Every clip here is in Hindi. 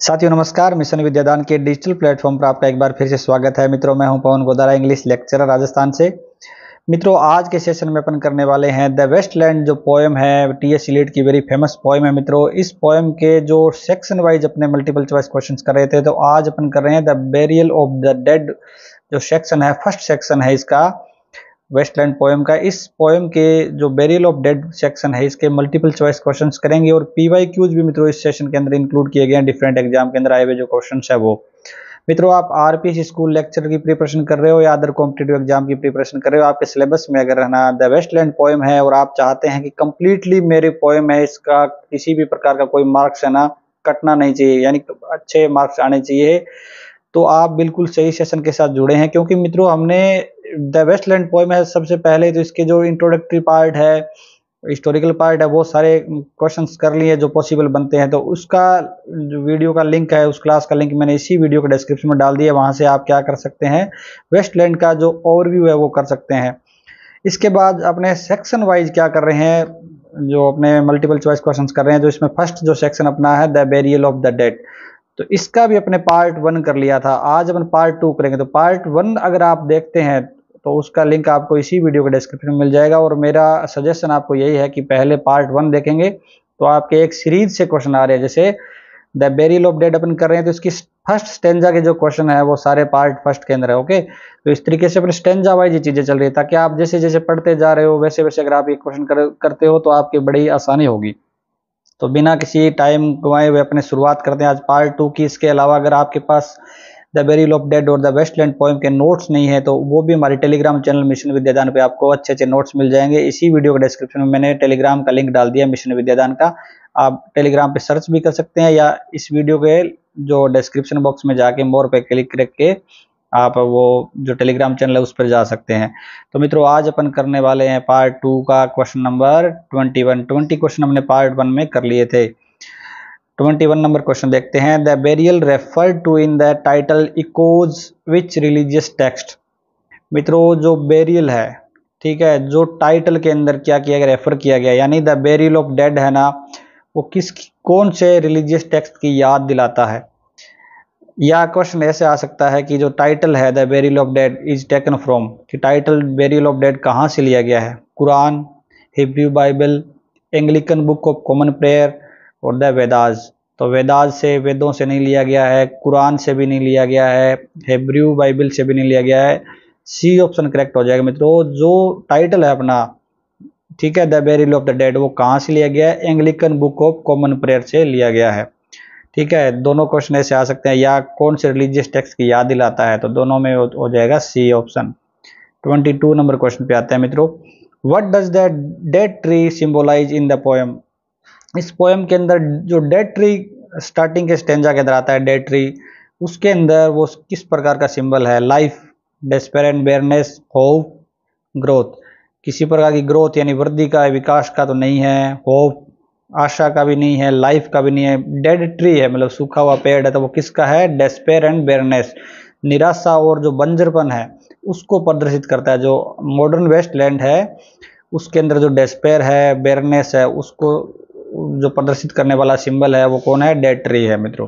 साथियों नमस्कार। मिशन विद्यादान के डिजिटल प्लेटफॉर्म पर आपका एक बार फिर से स्वागत है। मित्रों, मैं हूं पवन गोदारा, इंग्लिश लेक्चरर राजस्थान से। मित्रों, आज के सेशन में अपन करने वाले हैं द वेस्टलैंड, जो पोएम है टीएस इलियट की वेरी फेमस पोएम है। मित्रों, इस पोएम के जो सेक्शन वाइज अपने मल्टीपल चॉइस क्वेश्चंस कर रहे थे, तो आज अपन कर रहे हैं the burial of the dead. जो सेक्शन है, फर्स्ट सेक्शन है इसका वेस्टलैंड पोएम का। इस पोएम के जो बेरियल ऑफ डेड सेक्शन है, इसके मल्टीपल चॉइस क्वेश्चंस करेंगे और पीवाईक्यूज भी मित्रों इस सेशन के अंदर इंक्लूड किए गए हैं। डिफरेंट एग्जाम के अंदर आए हुए जो क्वेश्चंस है वो। मित्रों, आप आरपीएससी स्कूल लेक्चर की प्रिपरेशन कर रहे हो या अदर कॉम्पिटिटिव एग्जाम की प्रिपरेशन कर रहे हो, आपके सिलेबस में अगर रहना द वेस्टलैंड पोएम है और आप चाहते हैं कि कंप्लीटली मेरे पोएम है, इसका किसी भी प्रकार का कोई मार्क्स है ना कटना नहीं चाहिए, यानी अच्छे मार्क्स आने चाहिए, तो आप बिल्कुल सही सेशन के साथ जुड़े हैं। क्योंकि मित्रों, हमने द वेस्टलैंड पोएम है, सबसे पहले तो इसके जो इंट्रोडक्टरी पार्ट है, हिस्टोरिकल पार्ट है, वो सारे क्वेश्चंस कर लिए जो पॉसिबल बनते हैं। तो उसका जो वीडियो का लिंक है, उस क्लास का लिंक मैंने इसी वीडियो के डिस्क्रिप्शन में डाल दिया। वहां से आप क्या कर सकते हैं, वेस्टलैंड का जो ओवरव्यू है वो कर सकते हैं। इसके बाद अपने सेक्शन वाइज क्या कर रहे हैं, जो अपने मल्टीपल चॉइस क्वेश्चंस कर रहे हैं, जो इसमें फर्स्ट जो सेक्शन अपना है the burial of the dead, तो इसका भी अपने पार्ट 1 कर लिया था। आज अपन पार्ट 2 करेंगे। तो पार्ट 1 अगर आप देखते हैं तो उसका लिंक आपको इसी वीडियो के डिस्क्रिप्शन में मिल जाएगा। और मेरा सजेशन आपको यही है कि पहले पार्ट 1 देखेंगे तो आपके एक सीरीज से क्वेश्चन आ रहे हैं। जैसे द बेरियल ऑफ डेड अपन कर रहे हैं, तो इसकी फर्स्ट स्टेंजा के जो क्वेश्चन है वो सारे पार्ट फर्स्ट के अंदर है। ओके, तो इस तरीके से अपने स्टेंजा वाइज ये चीजें चल रही है, ताकि आप जैसे जैसे पढ़ते जा रहे हो वैसे वैसे अगर आप ये क्वेश्चन करते हो तो आपकी बड़ी आसानी होगी। तो बिना किसी टाइम गंवाए हुए अपने शुरुआत करते हैं आज पार्ट 2 की। इसके अलावा अगर आपके पास द बेरियल ऑफ डेड और द वेस्टलैंड पोएम के नोट्स नहीं है तो वो भी हमारे टेलीग्राम चैनल मिशन विद्यादान पे आपको अच्छे अच्छे नोट्स मिल जाएंगे। इसी वीडियो के डिस्क्रिप्शन में मैंने टेलीग्राम का लिंक डाल दिया मिशन विद्यादान का। आप टेलीग्राम पे सर्च भी कर सकते हैं या इस वीडियो के जो डिस्क्रिप्शन बॉक्स में जाके मोर पे क्लिक करके आप वो जो टेलीग्राम चैनल है उस पर जा सकते हैं। तो मित्रों, आज अपन करने वाले हैं पार्ट 2 का क्वेश्चन नंबर 21। 20 क्वेश्चन हमने पार्ट 1 में कर लिए थे। 21 नंबर क्वेश्चन देखते हैं। The burial referred to in the title echoes which religious text. मित्रों, जो बेरियल है, ठीक है, जो टाइटल के अंदर क्या किया गया, रेफर किया गया, यानी द बेरियल ऑफ डेड है ना, वो कौन से रिलीजियस टेक्स्ट की याद दिलाता है। या क्वेश्चन ऐसे आ सकता है कि जो टाइटल है the burial of dead is taken from, कि टाइटल बेरियल ऑफ डेड कहाँ से लिया गया है। Quran, Hebrew Bible, Anglican book of common prayer और द वेदास। तो वेदास से, वेदों से नहीं लिया गया है, कुरान से भी नहीं लिया गया है, हिब्रू बाइबल से भी नहीं लिया गया है। सी ऑप्शन करेक्ट हो जाएगा। मित्रों, जो टाइटल है अपना, ठीक है, the burial of the dead, वो कहाँ से लिया गया है, Anglican book of common prayer से लिया गया है। ठीक है, दोनों क्वेश्चन ऐसे आ सकते हैं। या कौन से रिलीजियस टेक्स्ट की याद दिलाता है, तो दोनों में हो जाएगा सी ऑप्शन। 22 नंबर क्वेश्चन पे आते हैं मित्रों। What does the dead tree symbolize in the poem. इस पोएम के अंदर जो डेड ट्री स्टार्टिंग के स्टेंजा के अंदर आता है, डेड ट्री, उसके अंदर वो किस प्रकार का सिंबल है। Life, despair and bareness, hope, growth. किसी प्रकार की ग्रोथ यानी वृद्धि का, विकास का तो नहीं है, होप आशा का भी नहीं है, लाइफ का भी नहीं है। डेड ट्री है, मतलब सूखा हुआ पेड़ है, तो वो किसका है, डेस्पेयर एंड बेयरनेस, निराशा और जो बंजरपन है उसको प्रदर्शित करता है। जो मॉडर्न वेस्टलैंड है उसके अंदर जो डेस्पेयर है, बेयरनेस है, उसको जो प्रदर्शित करने वाला सिंबल है वो कौन है, डेड ट्री है। मित्रों,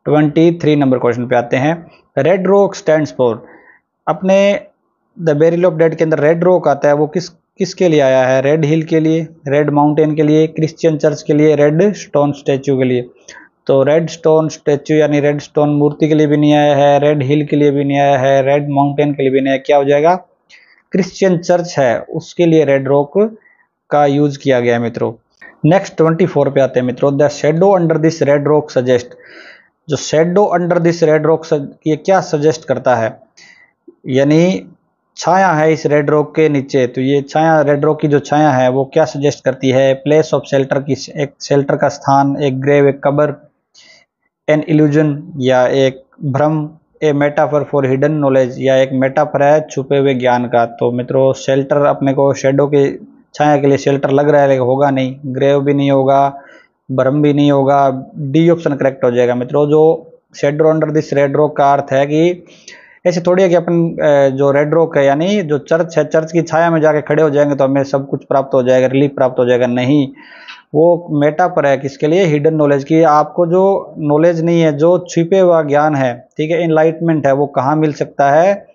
23 नंबर क्वेश्चन पे आते हैं। Red rock stands for. अपने द बेरियल ऑफ डेड के अंदर रेड रॉक आता है, वो किसके लिए आया है, रेड हिल के लिए, रेड माउंटेन के लिए, क्रिश्चियन चर्च के लिए, रेड स्टोन स्टैचू के लिए। तो रेड स्टोन स्टैचू यानी रेड स्टोन मूर्ति के लिए भी नहीं आया है, रेड हिल के लिए भी नहीं आया है, रेड माउंटेन के लिए भी नहीं आया। क्या हो जाएगा, क्रिश्चियन चर्च है उसके लिए रेड रॉक का यूज किया गया है। मित्रों, नेक्स्ट 24 पे आते हैं मित्रों। The shadow under this red rock suggest. जो shadow under this red rock ये क्या सजेस्ट करता है, यानी छाया है इस रेड रॉक के नीचे, तो ये छाया, रेड रॉक की जो छाया है वो क्या सजेस्ट करती है, प्लेस ऑफ शेल्टर की, एक शेल्टर का स्थान, एक ग्रेव, एक कब्र, एन इल्यूजन या एक भ्रम, ए मेटाफर फॉर हिडन नॉलेज या एक मेटाफर है छुपे हुए ज्ञान का। तो मित्रों, शेल्टर अपने को शेडो के, छाया के लिए शेल्टर लग रहा है लेकिन होगा नहीं, ग्रेव भी नहीं होगा, भ्रम भी नहीं होगा। डी ऑप्शन करेक्ट हो जाएगा। मित्रों, जो shadow under this red rock का अर्थ है कि ऐसे थोड़ी है कि अपन जो रेड रॉक है यानी जो चर्च है, चर्च की छाया में जाके खड़े हो जाएंगे तो हमें सब कुछ प्राप्त हो जाएगा, रिलीफ प्राप्त हो जाएगा, नहीं। वो मेटा पर है किसके लिए, हिडन नॉलेज की। आपको जो नॉलेज नहीं है, जो छिपे हुआ ज्ञान है, ठीक है, इनलाइटमेंट है, वो कहाँ मिल सकता है,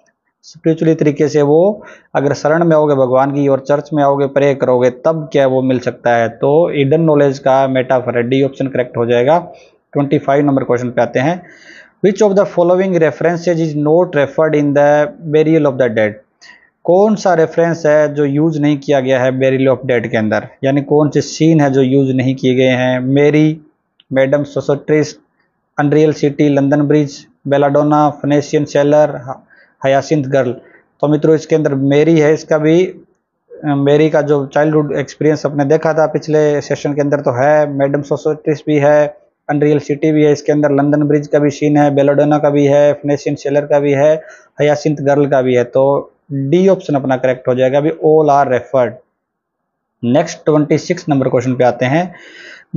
स्पिरिचुअली तरीके से। वो अगर शरण में आओगे भगवान की और चर्च में आओगे, प्रे करोगे, तब क्या वो मिल सकता है। तो हिडन नॉलेज का मेटाफर है, डी ऑप्शन करेक्ट हो जाएगा। 25 नंबर क्वेश्चन पे आते हैं। Which of the following references is not referred in the burial of the dead. कौन सा रेफरेंस है जो यूज नहीं किया गया है बेरियल ऑफ डेड के अंदर, यानी कौन से सीन है जो यूज नहीं किए गए हैं। Marie, madam Sosostris, unreal city, London Bridge, belladonna, Phoenician sailor, hyacinth girl. तो मित्रों इसके अंदर मेरी है, इसका भी मेरी का जो चाइल्डहुड एक्सपीरियंस अपने देखा था पिछले सेशन के अंदर, तो है। मैडम सोसोट्रिस भी है, अनरियल सिटी भी है, इसके अंदर लंदन ब्रिज का भी सीन है, बेलाडोना का भी है, फिनेशियन सेलर का भी है, हयासिंथ गर्ल का भी है। तो डी ऑप्शन अपना करेक्ट हो जाएगा, अभी all are referred. Next 26 number question पे आते हैं।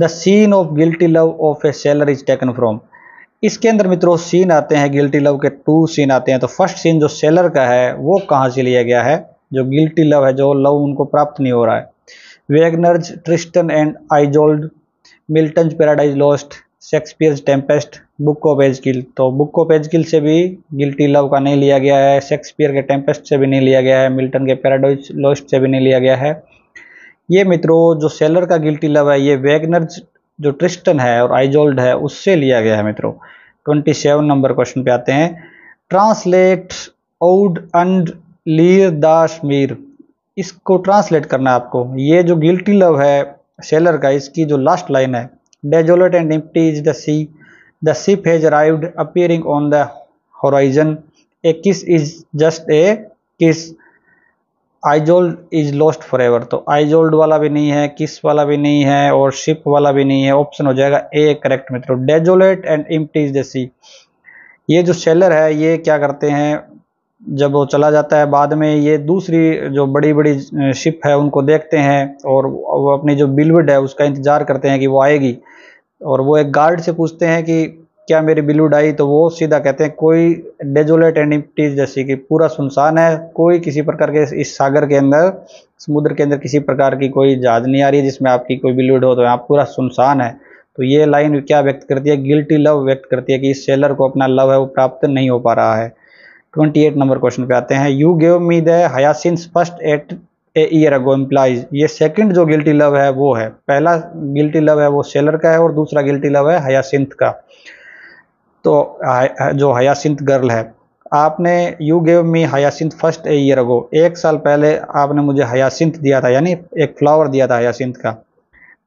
The scene of guilty love of a sailor is taken from. इसके अंदर मित्रों सीन आते हैं, गिल्टी लव के 2 सीन आते हैं। तो फर्स्ट सीन जो सेलर का है वो कहाँ से लिया गया है, जो गिल्टी लव है, जो लव उनको प्राप्त नहीं हो रहा है। Wagner's, Tristan and Isolde, Milton Paradise Lost, Shakespeare's Tempest, Book of Ezekiel. तो बुक ऑफ एजकिल से भी गिल्टी लव का नहीं लिया गया है, शेक्सपियर के टेम्पेस्ट से भी नहीं लिया गया है, मिल्टन के पैराडाइज लॉस्ट से भी नहीं लिया गया है। ये मित्रों जो सेलर का गिल्टी लव है, ये वेगनर्स जो ट्रिस्टन है और आइजोल्ड है उससे लिया गया है मित्रों। 27 नंबर क्वेश्चन पे आते हैं। ट्रांसलेट औड अंड लीर दाश मीर। इसको ट्रांसलेट करना है आपको। ये जो गिल्टी लव है सेलर का, इसकी जो लास्ट लाइन है, desolate and empty is the sea, the ship has arrived appearing on the horizon, a kiss is just a किस, आइजोल्ड इज लॉस्ट फॉरएवर। तो आइजोल्ड वाला भी नहीं है, किस वाला भी नहीं है और शिप वाला भी नहीं है। ऑप्शन हो जाएगा ए करेक्ट मित्रों, desolate and empty is the sea. ये जो सेलर है ये क्या करते हैं, जब वो चला जाता है बाद में, ये दूसरी जो बड़ी बड़ी शिप है उनको देखते हैं और वो अपनी जो बिलवड है उसका इंतजार करते हैं कि वो आएगी। और वो एक गार्ड से पूछते हैं कि क्या मेरी बिलवड आई, तो वो सीधा कहते हैं कोई, डेजोलेट एंड एम्प्टी जैसी कि पूरा सुनसान है, कोई किसी प्रकार के इस सागर के अंदर, समुद्र के अंदर किसी प्रकार की कोई जहाज नहीं आ रही है जिसमें आपकी कोई बिलवड हो, तो यहाँ पूरा सुनसान है। तो ये लाइन क्या व्यक्त करती है, गिल्टी लव व्यक्त करती है कि इस सेलर को अपना लव है वो प्राप्त नहीं हो पा रहा है। 28 नंबर क्वेश्चन पे आते हैं। You give me the hyacinth first at a year ago implies. ये सेकंड जो गिल्टी लव है वो है, पहला गिल्टी लव है वो सेलर का है और दूसरा गिल्टी लव है हयासिंथ का। तो जो हयासिंथ गर्ल है, आपने you give me hyacinth first a year ago, 1 साल पहले आपने मुझे हयासिंथ दिया था, यानी एक फ्लावर दिया था हयासिंथ का।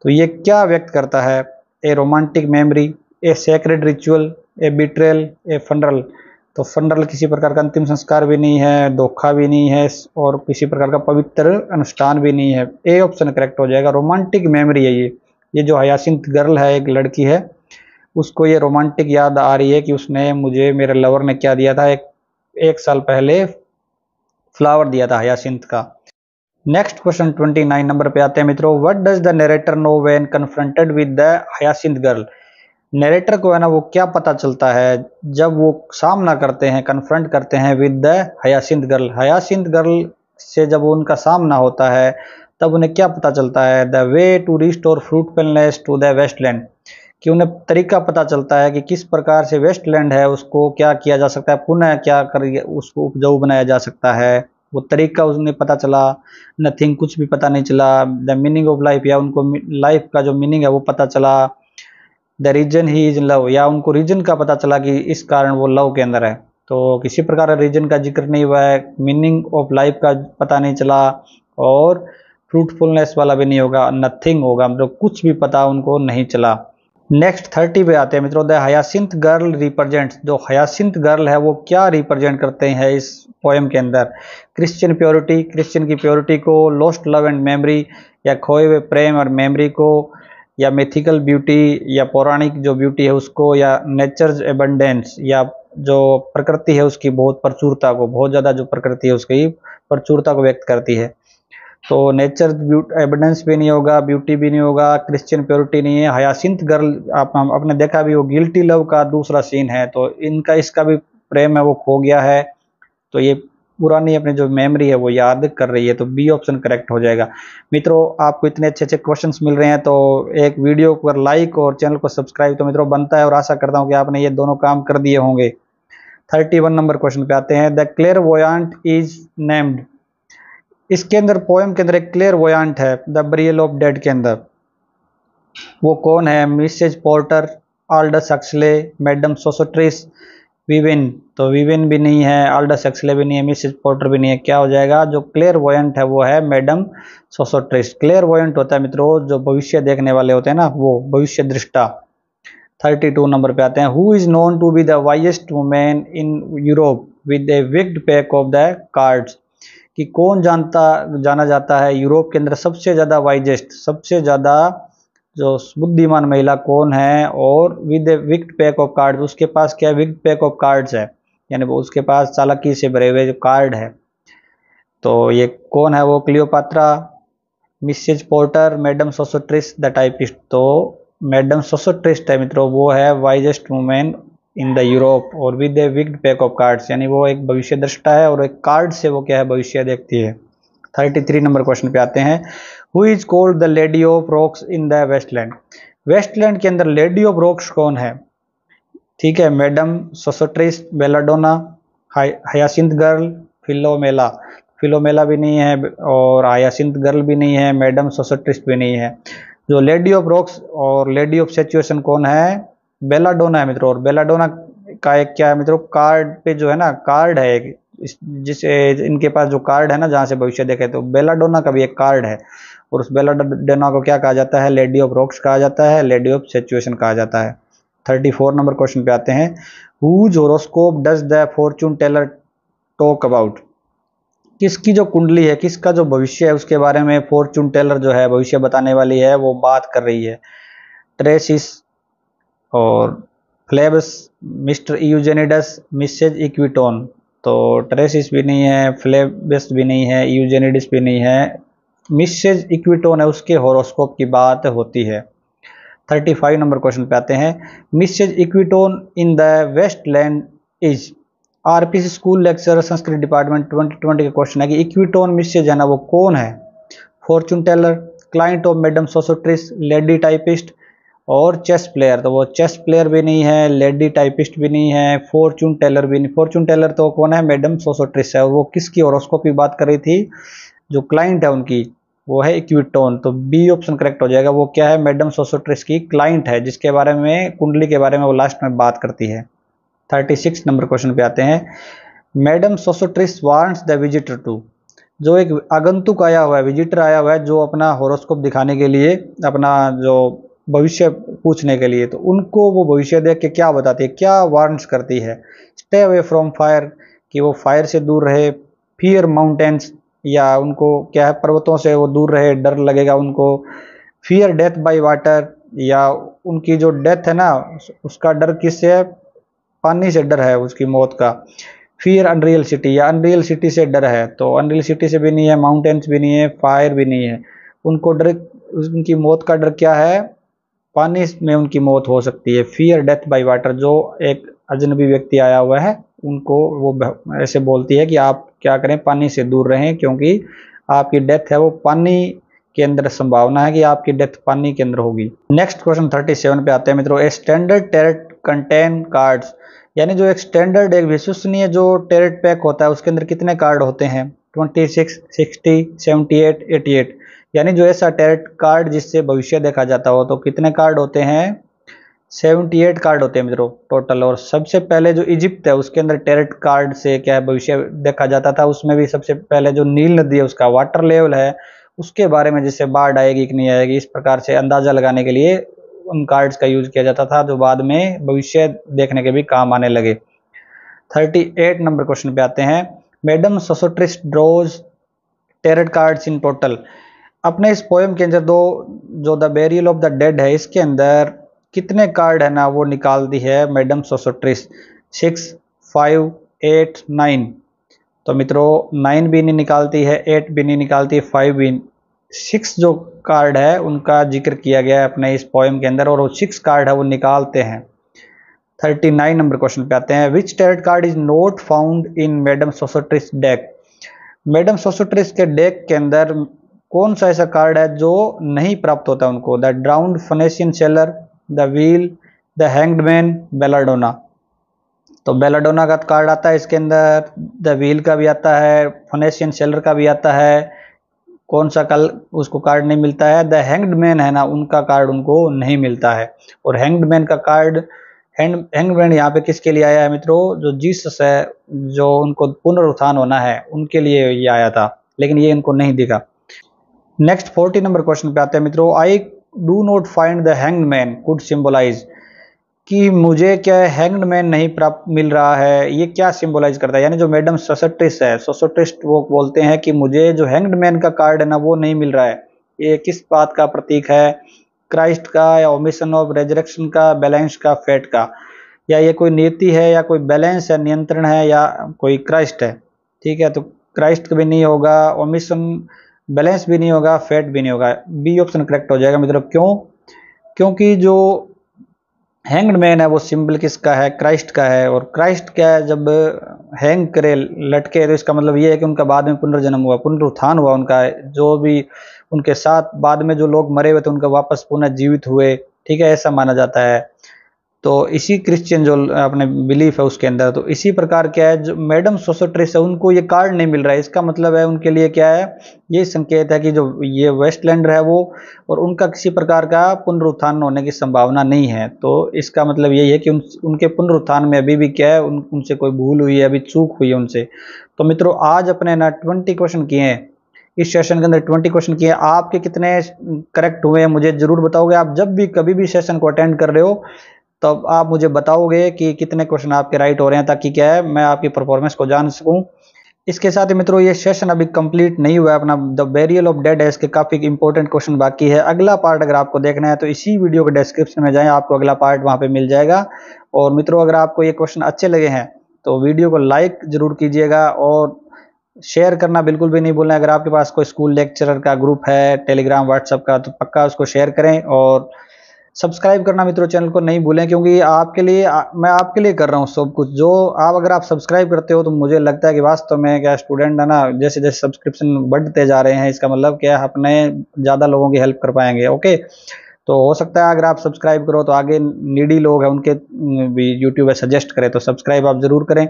तो ये क्या व्यक्त करता है, ए रोमांटिक मेमोरी, ए सेक्रेड रिचुअल, ए बिट्रेल, ए फनरल। तो फनरल किसी प्रकार का अंतिम संस्कार भी नहीं है, धोखा भी नहीं है और किसी प्रकार का पवित्र अनुष्ठान भी नहीं है। ए ऑप्शन करेक्ट हो जाएगा, रोमांटिक मेमोरी है ये जो हयासिंथ गर्ल है, एक लड़की है, उसको ये रोमांटिक याद आ रही है कि उसने मुझे, मेरे लवर ने क्या दिया था, एक साल पहले फ्लावर दिया था हयासिंथ का। नेक्स्ट क्वेश्चन 29 नंबर पे आते हैं मित्रों। What does the narrator know when confronted with the hyacinth girl. Narrator को है ना वो क्या पता चलता है जब वो सामना करते हैं, कन्फ्रंट करते हैं with the hyacinth girl. Hyacinth girl से जब उनका सामना होता है तब उन्हें क्या पता चलता है, the way to restore fruitfulness to the wasteland, कि उन्हें तरीका पता चलता है कि किस प्रकार से वेस्टलैंड है उसको क्या किया जा सकता है, पुनः क्या कर उसको उपजाऊ बनाया जा सकता है, वो तरीका उन्हें पता चला। नथिंग, कुछ भी पता नहीं चला। द मीनिंग ऑफ लाइफ, या उनको लाइफ का जो मीनिंग है वो पता चला। The reason he is love, या उनको रीजन का पता चला कि इस कारण वो लव के अंदर है। तो किसी प्रकार का रीजन का जिक्र नहीं हुआ है, मीनिंग ऑफ लाइफ का पता नहीं चला और फ्रूटफुलनेस वाला भी नहीं होगा, नथिंग होगा, मतलब कुछ भी पता उनको नहीं चला। नेक्स्ट 30 पे आते हैं मित्रों। द हयासिंथ गर्ल रिप्रेजेंट्स, जो हयासिंथ गर्ल है वो क्या रिप्रेजेंट करते हैं इस पोएम के अंदर, क्रिश्चियन प्योरिटी, क्रिश्चियन की प्योरिटी को, लॉस्ट लव एंड मेमोरी, या खोए हुए प्रेम और मेमोरी को, या मिथिकल ब्यूटी, या पौराणिक जो ब्यूटी है उसको, या नेचर्स एबंडेंस, या जो प्रकृति है उसकी बहुत प्रचुरता को, बहुत ज़्यादा जो प्रकृति है उसकी प्रचुरता को व्यक्त करती है। तो नेचर एविडेंस भी नहीं होगा, ब्यूटी भी नहीं होगा, क्रिश्चियन प्योरिटी नहीं है। हयासिंथ गर्ल आपने देखा भी वो गिल्टी लव का दूसरा सीन है, तो इनका इसका भी प्रेम है वो खो गया है। तो ये पुरानी अपनी जो मेमोरी है वो याद कर रही है, तो बी ऑप्शन करेक्ट हो जाएगा। मित्रों आपको इतने अच्छे अच्छे क्वेश्चंस मिल रहे हैं तो एक वीडियो पर लाइक और चैनल को सब्सक्राइब तो मित्रों बनता है, और आशा करता हूँ कि आपने ये दोनों काम कर दिए होंगे। 31 नंबर क्वेश्चन पे आते हैं। द क्लेयरवॉयंट इज नेम्ड, इसके अंदर पोएम के अंदर एक क्लेयरवॉयंट है द बरियल ऑफ डेड के अंदर, वो कौन है? Mrs Porter, Aldous Huxley, madam Sosostris, Vivienne. तो विविन भी नहीं है, आल्डस हक्सले भी नहीं है, मिसेज पोर्टर भी नहीं है। क्या हो जाएगा? जो क्लेयरवॉयंट है वो है मैडम सोसोट्रिस। क्लेयरवॉयंट होता है मित्रों जो भविष्य देखने वाले होते हैं ना, वो भविष्य दृष्टा। 32 नंबर पे आते हैं। Who is known to be the wisest women in Europe with a wicked pack of the cards, कि कौन जाना जाता है यूरोप के अंदर सबसे ज्यादा वाइजेस्ट, सबसे ज्यादा जो बुद्धिमान महिला कौन है, और with a wicked pack of cards, उसके पास क्या विक्ड पैक ऑफ कार्ड्स है, यानी वो उसके पास चालाकी से भरे हुए जो कार्ड है। तो ये कौन है? वो Cleopatra, Mrs Porter, madam Sosostris the typist. तो मैडम सोसोट्रिस्ट है मित्रों, वो है wisest women in the Europe, और with a wicked pack of cards, यानी वो एक भविष्य दृष्टा है और एक कार्ड से वो क्या है? भविष्य देखती है। 33 नंबर क्वेश्चन पे आते हैं। Who is called the lady of rocks in the wasteland, wasteland के अंदर लेडी ऑफ रॉक्स कौन है? ठीक है, madam Sosostris, Belladonna, hyacinth girl, Philomela. Philomela भी नहीं है और हयासिंथ गर्ल भी नहीं है, मैडम सोसोट्रिस भी नहीं है। जो लेडी ऑफ रॉक्स और लेडी ऑफ सिचुएशन कौन है? बेलाडोना है मित्रों। और बेलाडोना का एक क्या है मित्रों? कार्ड पे जो है ना, कार्ड है एक, जिसे इनके पास जो कार्ड है ना जहां से भविष्य देखे, तो बेलाडोना का भी एक कार्ड है, और उस बेलाडोना को क्या कहा जाता है? लेडी ऑफ रॉक्स कहा जाता है, लेडी ऑफ सिचुएशन कहा जाता है। 34 नंबर क्वेश्चन पे आते हैं। Whose horoscope does the fortune teller talk about, किसकी जो कुंडली है, किसका जो भविष्य है उसके बारे में फॉर्चून टेलर जो है भविष्य बताने वाली है वो बात कर रही है? ट्रेसिस और फ्लेबस, मिस्टर यूजेनिडस, मिसेज इक्विटोन। तो ट्रेसिस भी नहीं है, फ्लेबस भी नहीं है, यूजेनिडस भी नहीं है, मिसेज इक्विटोन है, उसके होरोस्कोप की बात होती है। 35 नंबर क्वेश्चन पे आते हैं। Mrs Equitone in the waste land is, RPC school lecture Sanskrit department 2020 का क्वेश्चन है कि इक्विटोन मिसेज है ना वो कौन है? Fortune teller, client of madam Sosostris, lady typist और चेस प्लेयर। तो वो चेस प्लेयर भी नहीं है, लेडी टाइपिस्ट भी नहीं है, फॉर्चून टेलर भी नहीं। फॉर्चून टेलर तो कौन है? मैडम सोसोट्रिस है, और वो किसकी होरोस्कोप की बात कर रही थी? जो क्लाइंट है उनकी, वो है इक्विटोन। तो बी ऑप्शन करेक्ट हो जाएगा। वो क्या है? मैडम सोसोट्रिस की क्लाइंट है, जिसके बारे में, कुंडली के बारे में वो लास्ट में बात करती है। 36 नंबर क्वेश्चन पे आते हैं। Madam Sosostris wants the visitor to, जो एक आगंतुक आया हुआ है, विजिटर आया हुआ है जो अपना होरोस्कोप दिखाने के लिए, अपना जो भविष्य पूछने के लिए, तो उनको वो भविष्य देख के क्या बताती है, क्या वार्न्स करती है? स्टे अवे फ्रॉम फायर, कि वो फायर से दूर रहे, फियर माउंटेन्स, या उनको क्या है पर्वतों से वो दूर रहे, डर लगेगा उनको, फियर डेथ बाय वाटर, या उनकी जो डेथ है ना उसका डर किससे है? पानी से डर है उसकी मौत का। फियर अनरियल सिटी, या अनरियल सिटी से डर है, तो अनरियल सिटी से भी नहीं है, माउंटेन्स भी नहीं है, फायर भी नहीं है। उनको डर, उनकी मौत का डर क्या है? पानी में उनकी मौत हो सकती है। फियर डेथ बाय वाटर, जो एक अजनबी व्यक्ति आया हुआ है उनको वो ऐसे बोलती है कि आप क्या करें? पानी से दूर रहें, क्योंकि आपकी डेथ है वो पानी के अंदर, संभावना है कि आपकी डेथ पानी के अंदर होगी। नेक्स्ट क्वेश्चन 37 पे आते हैं मित्रों। ए स्टैंडर्ड टेरेट कंटेन कार्ड्स, यानी जो एक स्टैंडर्ड, एक विश्वसनीय जो टेरेट पैक होता है उसके अंदर कितने कार्ड होते हैं? 26, 60, 78, 88। यानी जो ऐसा टेरेट कार्ड जिससे भविष्य देखा जाता हो, तो कितने कार्ड होते हैं? 78 कार्ड होते हैं मित्रों टोटल। और सबसे पहले जो इजिप्ट है उसके अंदर टेरेट कार्ड से क्या है? भविष्य देखा जाता था। उसमें भी सबसे पहले जो नील नदी है उसका वाटर लेवल है, उसके बारे में, जिससे बाढ़ आएगी कि नहीं आएगी, इस प्रकार से अंदाजा लगाने के लिए उन कार्ड्स का यूज किया जाता था, जो बाद में भविष्य देखने के भी काम आने लगे। 38 नंबर क्वेश्चन पे आते हैं। Madam Sosostris draws tarot cards in total, अपने इस पोएम के अंदर जो the burial of the dead है इसके अंदर कितने कार्ड है ना वो निकालती है मैडम सोसोट्रिस? 6, 5, 8, 9। तो मित्रों 9 भी नहीं निकालती है, 8 भी नहीं निकालती है, 5 भी। 6 जो कार्ड है उनका जिक्र किया गया है अपने इस पोएम के अंदर, और वो 6 कार्ड है वो निकालते हैं। 39 नंबर क्वेश्चन पे आते हैं। Which tarot card is not found in madam Sosostris deck? Madam Sosostris के डेक के अंदर कौन सा ऐसा कार्ड है जो नहीं प्राप्त होता उनको? The drowned Phoenician sailor, the wheel, the hanged man, belladonna. तो बेलाडोना का कार्ड आता है इसके अंदर, द व्हील का भी आता है, फेनेशियन सेलर का भी आता है। कौन सा कल उसको कार्ड नहीं मिलता है? द हैंग्ड मैन है ना, उनका कार्ड उनको नहीं मिलता है। और हैंग्ड मैन का कार्ड, हैंग्ड मैन यहाँ पे किसके लिए आया है मित्रों? जो जीसस है, जो उनको पुनरुत्थान होना है, उनके लिए ये आया था, लेकिन ये इनको नहीं दिखा। नेक्स्ट 40 नंबर क्वेश्चन पे आते हैं मित्रों। I do not find the hanged man could symbolize, कि मुझे क्या हैंग्ड मैन नहीं प्राप्त मिल रहा है, ये क्या सिंबलाइज करता है? यानी जो मैडम सोसोट्रिस है, सोसोट्रिस्ट वो बोलते हैं कि मुझे जो हैंग्ड मैन का कार्ड है ना वो नहीं मिल रहा है। ये किस बात का प्रतीक है? क्राइस्ट का, या ओमिशन ऑफ रेजरेक्शन का, बैलेंस का, फेट का? या ये कोई नीति है, या कोई बैलेंस है, नियंत्रण है, या कोई क्राइस्ट है? ठीक है, तो क्राइस्ट भी नहीं होगा, ओमिशन बैलेंस भी नहीं होगा, फेट भी नहीं होगा। बी ऑप्शन करेक्ट हो जाएगा मित्रों। क्यों? क्योंकि जो हैंग्ड मैन है वो सिंबल किसका है? क्राइस्ट का है। और क्राइस्ट क्या है? जब हैंग करे, लटके, तो इसका मतलब ये है कि उनका बाद में पुनर्जन्म हुआ, पुनरुत्थान हुआ उनका। जो भी उनके साथ बाद में जो लोग मरे हुए थे उनका वापस पुनः जीवित हुए, ठीक है, ऐसा माना जाता है। तो इसी क्रिश्चियन जो अपने बिलीफ है उसके अंदर, तो इसी प्रकार क्या है, जो मैडम सोसोट्रिस है उनको ये कार्ड नहीं मिल रहा है। इसका मतलब है उनके लिए क्या है? ये संकेत है कि जो ये वेस्टलैंडर है वो, और उनका किसी प्रकार का पुनरुत्थान होने की संभावना नहीं है। तो इसका मतलब यही है कि उनके पुनरुत्थान में अभी भी क्या है, उनसे कोई भूल हुई है, अभी चूक हुई है उनसे। तो मित्रों आज अपने ना 20 क्वेश्चन किए हैं, इस सेशन के अंदर 20 क्वेश्चन किए। आपके कितने करेक्ट हुए हैं मुझे जरूर बताओगे। आप जब भी कभी भी सेशन को अटेंड कर रहे हो तो आप मुझे बताओगे कि कितने क्वेश्चन आपके राइट हो रहे हैं, ताकि क्या है मैं आपकी परफॉर्मेंस को जान सकूं। इसके साथ ही मित्रों ये सेशन अभी कंप्लीट नहीं हुआ है अपना, द बेरियल ऑफ डेड है, इसके काफी इंपॉर्टेंट क्वेश्चन बाकी है। अगला पार्ट अगर आपको देखना है तो इसी वीडियो के डिस्क्रिप्शन में जाएं, आपको अगला पार्ट वहां पे मिल जाएगा। और मित्रों अगर आपको ये क्वेश्चन अच्छे लगे हैं तो वीडियो को लाइक जरूर कीजिएगा, और शेयर करना बिल्कुल भी नहीं भूलना। अगर आपके पास कोई स्कूल लेक्चरर का ग्रुप है टेलीग्राम व्हाट्सएप का, तो पक्का उसको शेयर करें। और सब्सक्राइब करना मित्रों चैनल को नहीं भूलें, क्योंकि आपके लिए मैं आपके लिए कर रहा हूँ सब कुछ। जो आप अगर आप सब्सक्राइब करते हो तो मुझे लगता है कि वास्तव में क्या स्टूडेंट है ना, जैसे जैसे सब्सक्रिप्शन बढ़ते जा रहे हैं, इसका मतलब क्या है अपने ज़्यादा लोगों की हेल्प कर पाएंगे। ओके, तो हो सकता है अगर आप सब्सक्राइब करो तो आगे नीडी लोग हैं उनके भी यूट्यूब सजेस्ट करें, तो सब्सक्राइब आप ज़रूर करें।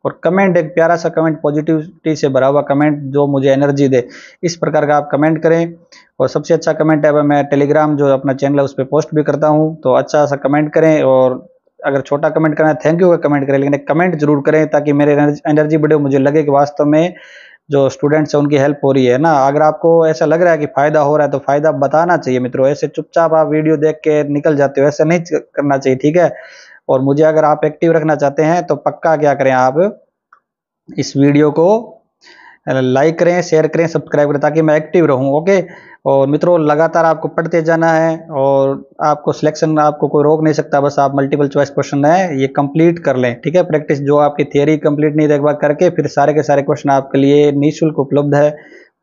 और कमेंट, एक प्यारा सा कमेंट, पॉजिटिविटी से भरा हुआ कमेंट जो मुझे एनर्जी दे, इस प्रकार का आप कमेंट करें। और सबसे अच्छा कमेंट है मैं टेलीग्राम जो अपना चैनल है उस पर पोस्ट भी करता हूं, तो अच्छा सा कमेंट करें। और अगर छोटा कमेंट करना है थैंक यू का कमेंट करें, लेकिन एक कमेंट जरूर करें ताकि मेरे एनर्जी बढ़े, मुझे लगे कि वास्तव में जो स्टूडेंट्स हैं उनकी हेल्प हो रही है ना। अगर आपको ऐसा लग रहा है कि फायदा हो रहा है तो फायदा बताना चाहिए मित्रों। ऐसे चुपचाप आप वीडियो देख के निकल जाते हो, ऐसा नहीं करना चाहिए, ठीक है। और मुझे अगर आप एक्टिव रखना चाहते हैं तो पक्का क्या करें, आप इस वीडियो को लाइक करें, शेयर करें, सब्सक्राइब करें, ताकि मैं एक्टिव रहूं। ओके, और मित्रों लगातार आपको पढ़ते जाना है, और आपको सिलेक्शन आपको कोई रोक नहीं सकता। बस आप मल्टीपल चॉइस क्वेश्चन है ये कंप्लीट कर लें, ठीक है। प्रैक्टिस जो आपकी थियरी कंप्लीट नहीं, एक बार करके फिर सारे के सारे क्वेश्चन आपके लिए निःशुल्क उपलब्ध है।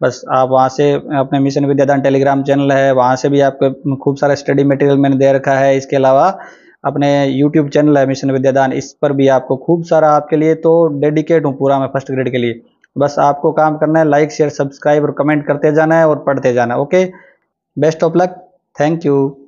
बस आप वहाँ से अपने मिशन विद्यादान टेलीग्राम चैनल है, वहाँ से भी आपको खूब सारा स्टडी मटेरियल मैंने दे रखा है। इसके अलावा अपने YouTube चैनल है मिशन विद्यादान, इस पर भी आपको खूब सारा, आपके लिए तो डेडिकेट हूँ पूरा मैं फर्स्ट ग्रेड के लिए। बस आपको काम करना है, लाइक शेयर सब्सक्राइब और कमेंट करते जाना है और पढ़ते जाना है। Okay, best of luck, thank you.